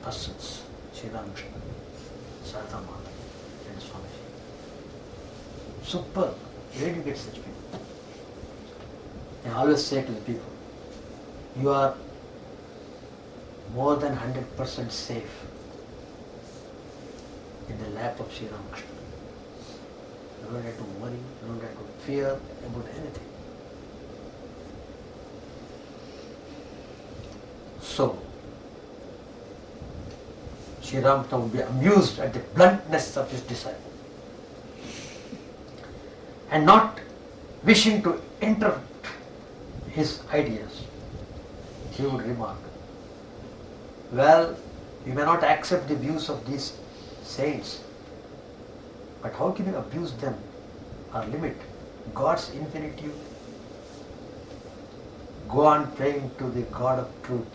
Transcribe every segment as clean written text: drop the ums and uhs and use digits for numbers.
persons, Sri Ramakrishna, Sarada Mata and Swamiji. Superb. Where do you get such people? I always say to the people, you are more than 100% safe in the lap of Sri Ramakrishna. You don't have to worry, you don't have to fear about anything. So, Sri Ramakrishna would be amused at the bluntness of his disciple and not wishing to interrupt his ideas. He would remark, well, you may not accept the views of these saints, but how can you abuse them or limit God's infinitude? Go on praying to the God of truth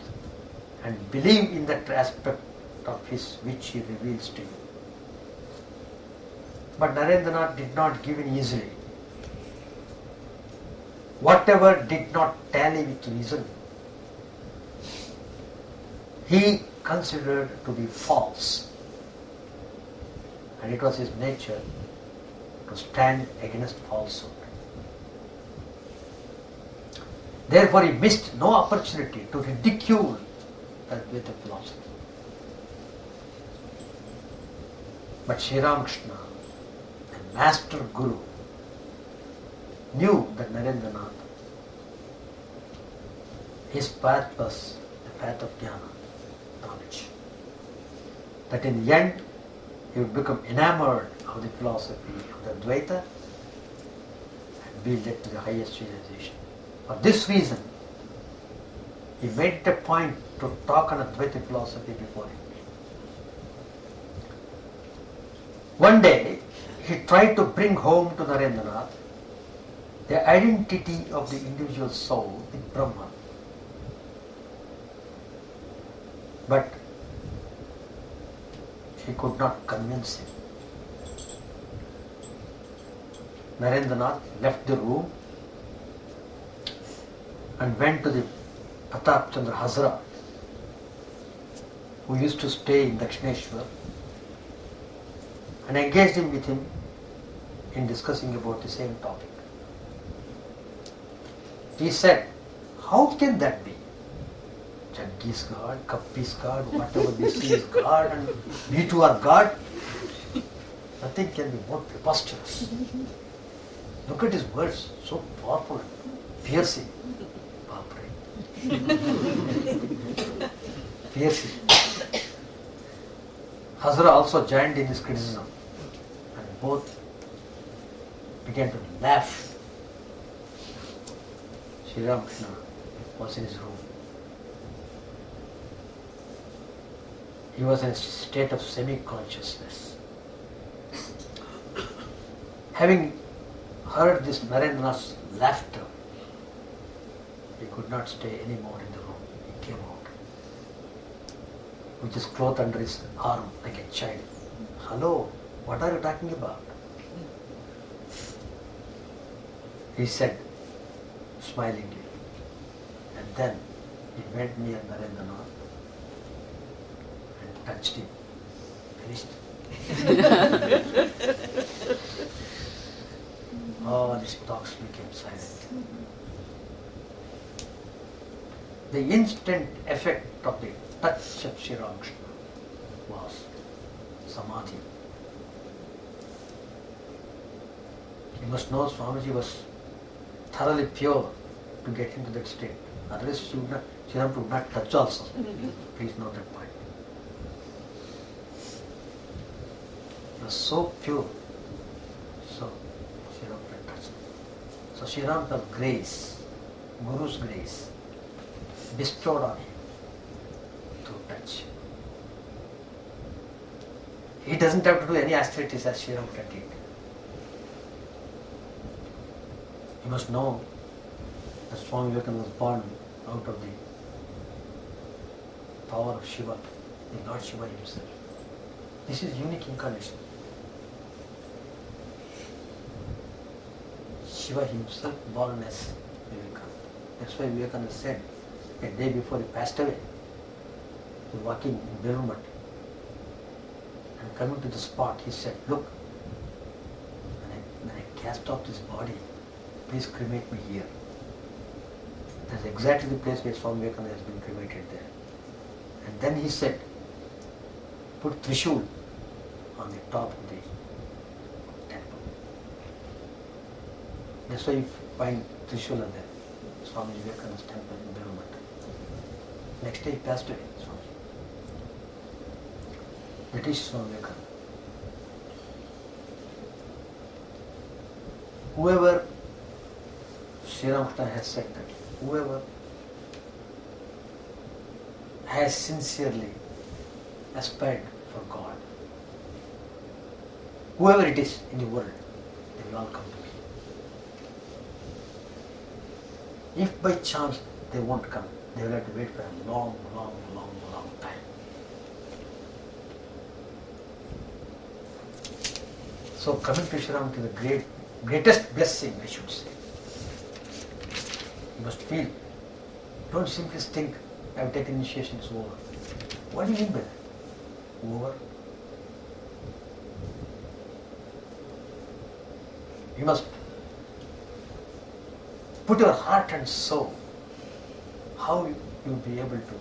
and believe in that aspect of His which He reveals to you. But Narendranath did not give in easily. Whatever did not tally with reason, he considered to be false. And it was his nature to stand against falsehood. Therefore, he missed no opportunity to ridicule Advaita philosophy. But Sri Ramakrishna, the master guru, knew that Narendranath, his path was the path of jnana, knowledge. That in the end, he would become enamored of the philosophy of the Advaita and be led to the highest realization. For this reason, he made it a point to talk on Advaita philosophy before him. One day, he tried to bring home to Narendranath the identity of the individual soul in Brahman. But he could not convince him. Narendranath left the room and went to the Pratap Chandra Hazra, who used to stay in Dakshineshwar, and engaged him with him in discussing about the same topic. He said, how can that be? Jaggi is God, Kappi is God, whatever we see is God, and we too are God. Nothing can be more preposterous. Look at his words, so powerful and piercing. Piercing. Hazra also joined in his criticism, and both began to laugh. Sri Ramakrishna was in his room. He was in a state of semi-consciousness. Having heard this Narendranath's laughter, he could not stay any more in the room. He came out with his cloth under his arm like a child. Hello, what are you talking about? He said, smilingly. And then he went near Narendranath and touched him. Finished. All his talks became silent. The instant effect of the touch of Sri Ramakrishna was samadhi. You must know Swamiji was thoroughly pure to get into that state. Otherwise, Sri Ramakrishna would not touch also. Please note that point. He was so pure. So, Sri Ramakrishna touched. So, Sri Ramakrishna's grace, Guru's grace, bestowed on him through touch. He doesn't have to do any austerities as Sri Ramakrishna did. You must know that Swami Vivekananda was born out of the power of Shiva, the Lord Shiva himself. This is unique incarnation. Shiva himself born as Vivekananda. That's why Vivekananda said, a day before he passed away, walking in Berumut and coming to the spot, he said, look, when I cast off this body, please cremate me here. That's exactly the place where Swami Vivekananda has been cremated there. And then he said, put Trishul on the top of the temple. That's why you find Trishula there, Swami Vivekananda's temple in Berumut. Next day he passed away, Swami. That is Swami Vivekananda. Whoever, Sri Ramakrishna has said that, whoever has sincerely aspired for God, whoever it is in the world, they will all come to me. If by chance they won't come, they will have to wait for a long time. So coming to Sri Ram is the greatest blessing, I should say. You must feel. Don't simply think, I have taken initiation, it's over. What do you mean by that? Over? You must put your heart and soul, how you will be able to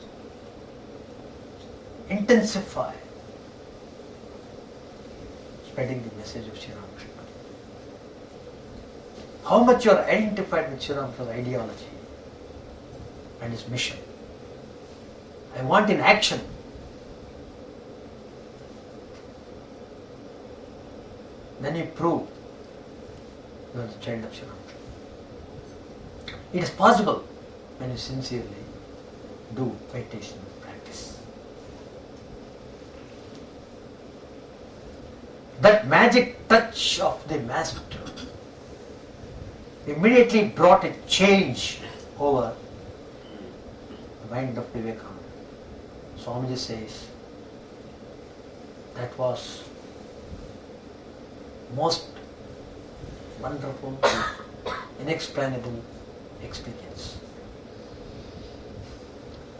intensify spreading the message of Sri Ramakrishna. How much you are identified with Sri Ramakrishna's ideology and his mission. I want in action. Then you prove you are the child of Sri Ramakrishna. It is possible when you sincerely do meditation practice. That magic touch of the Master immediately brought a change over the mind of Vivekananda. Swamiji says that was most wonderful, inexplainable experience.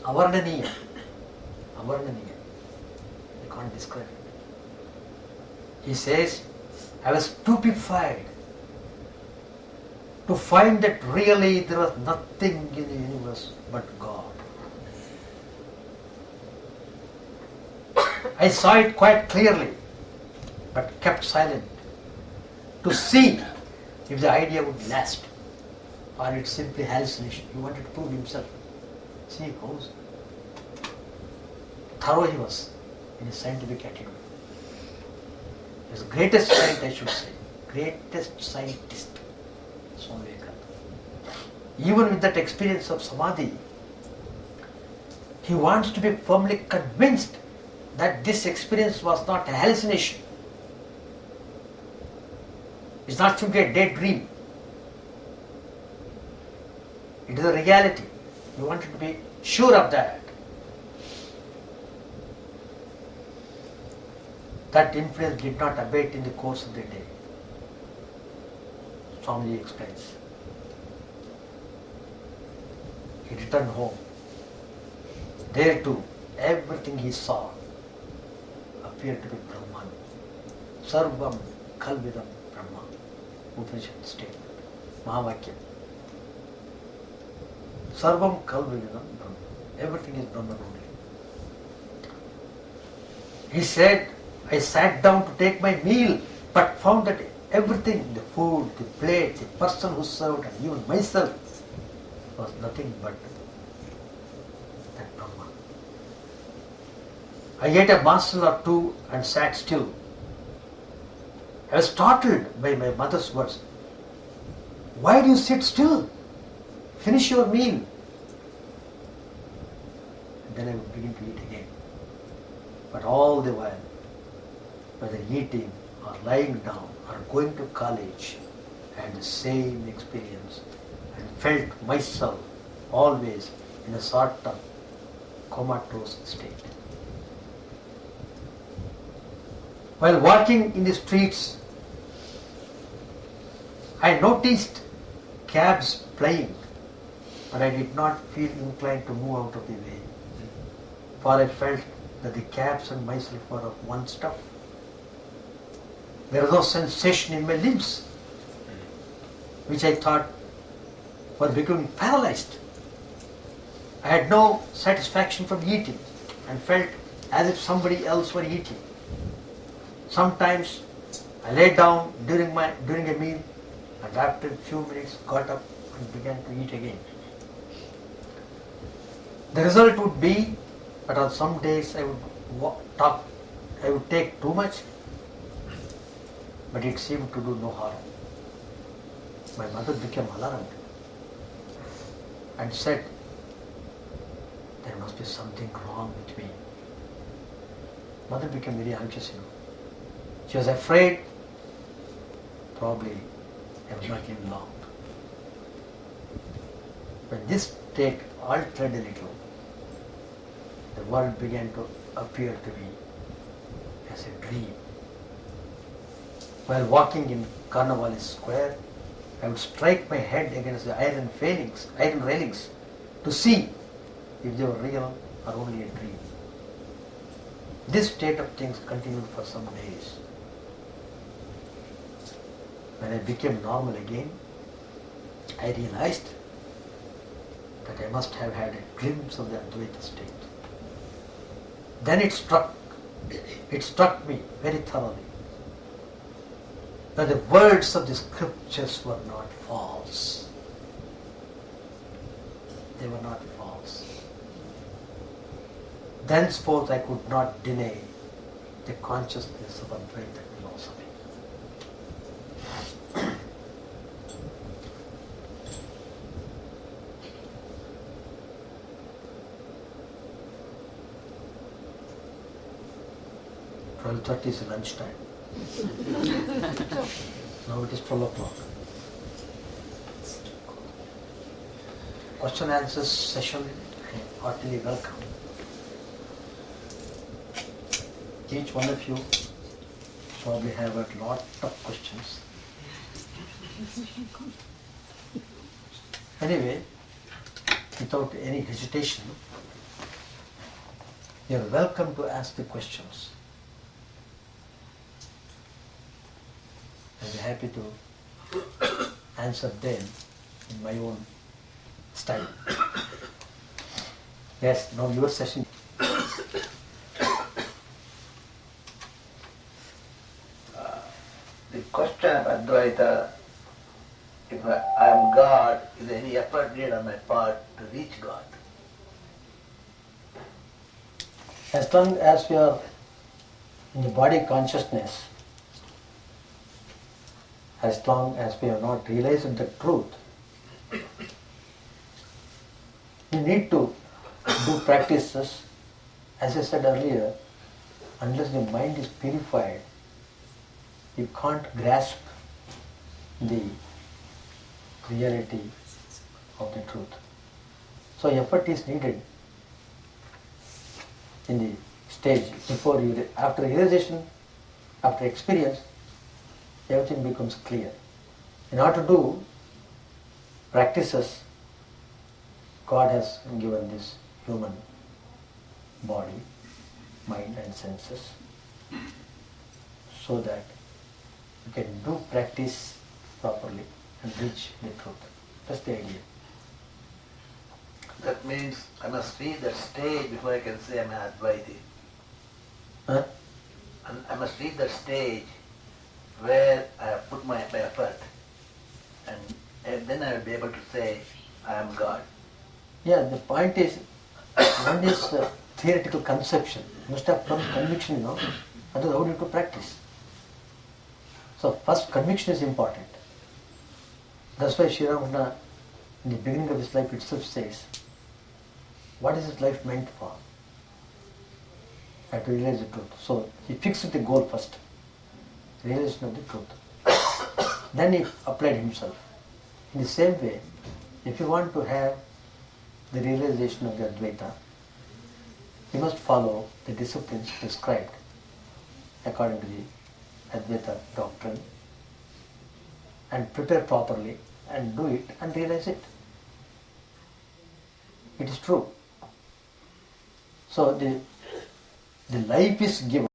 Avarnaniya. I can't describe it. He says, I was stupefied to find that really there was nothing in the universe but God. I saw it quite clearly, but kept silent to see if the idea would last or it's simply hallucination. He wanted to prove himself. See how thorough he was in his scientific attitude. He was the greatest scientist, I should say. Greatest scientist, Swami Vivekananda. Even with that experience of samadhi, he wants to be firmly convinced that this experience was not a hallucination. It's not simply a daydream. It is a reality. He wanted to be sure of that. That influence did not abate in the course of the day. Swamiji explains. He returned home. There too, everything he saw appeared to be Brahman. Sarvam Kalvidam Brahma. Upanishad statement. Mahavakyam. Sarvam Kalvidam Brahma. Everything is Brahman only. He said, I sat down to take my meal, but found that everything, the food, the plate, the person who served, and even myself, was nothing but that Brahman. I ate a morsel or two and sat still. I was startled by my mother's words. Why do you sit still? Finish your meal. And then I would begin to eat again. But all the while, whether eating or lying down or going to college, I had the same experience and felt myself always in a sort of comatose state. While walking in the streets, I noticed cabs plying, but I did not feel inclined to move out of the way. for I felt that the caps and myself were of one stuff. There was no sensation in my limbs, which I thought were becoming paralyzed. I had no satisfaction from eating and felt as if somebody else were eating. Sometimes I lay down during a meal and after a few minutes got up and began to eat again. The result would be that on some days I would take too much, but it seemed to do no harm. My mother became alarmed and said, there must be something wrong with me. Mother became very anxious, She was afraid probably I was not living long. When this state altered a little, the world began to appear to me as a dream. While walking in Carnavalis Square, I would strike my head against the iron railings to see if they were real or only a dream. This state of things continued for some days. When I became normal again, I realized that I must have had a glimpse of the Advaita state. Then it struck me very thoroughly that the words of the scriptures were not false. They were not false. Thenceforth I could not deny the consciousness of Advaita philosophy. "12:30 is lunchtime. Now it is 12 o'clock. Question and answers session, heartily welcome. Each one of you probably have a lot of questions. Anyway, without any hesitation, you are welcome to ask the questions. I'll be happy to answer them in my own style. Yes, now your session. The question of Advaita, if I am God, is there any effort needed on my part to reach God? As long as we are in the body consciousness, as long as we have not realized the truth, we need to do practices. As I said earlier, unless the mind is purified, you can't grasp the reality of the truth. So effort is needed in the stage before you, after realization, after experience, everything becomes clear. In order to do practices, God has given this human body, mind and senses, so that you can do practice properly and reach the truth. That's the idea. That means I must reach that stage before I can say I'm an Advaiti. Huh? And I must reach that stage where I have put my effort, and then I will be able to say I am God. Yeah, the point is, one is theoretical conception. You must have some conviction, otherwise how do you to practice? So first conviction is important. That's why Sri Ramakrishna in the beginning of his life itself says, what is his life meant for? I have to realize the truth. So he fixed the goal first, realization of the truth. Then he applied himself. In the same way, if you want to have the realization of the Advaita, you must follow the disciplines prescribed according to the Advaita doctrine and prepare properly and do it and realize it. It is true. So the life is given.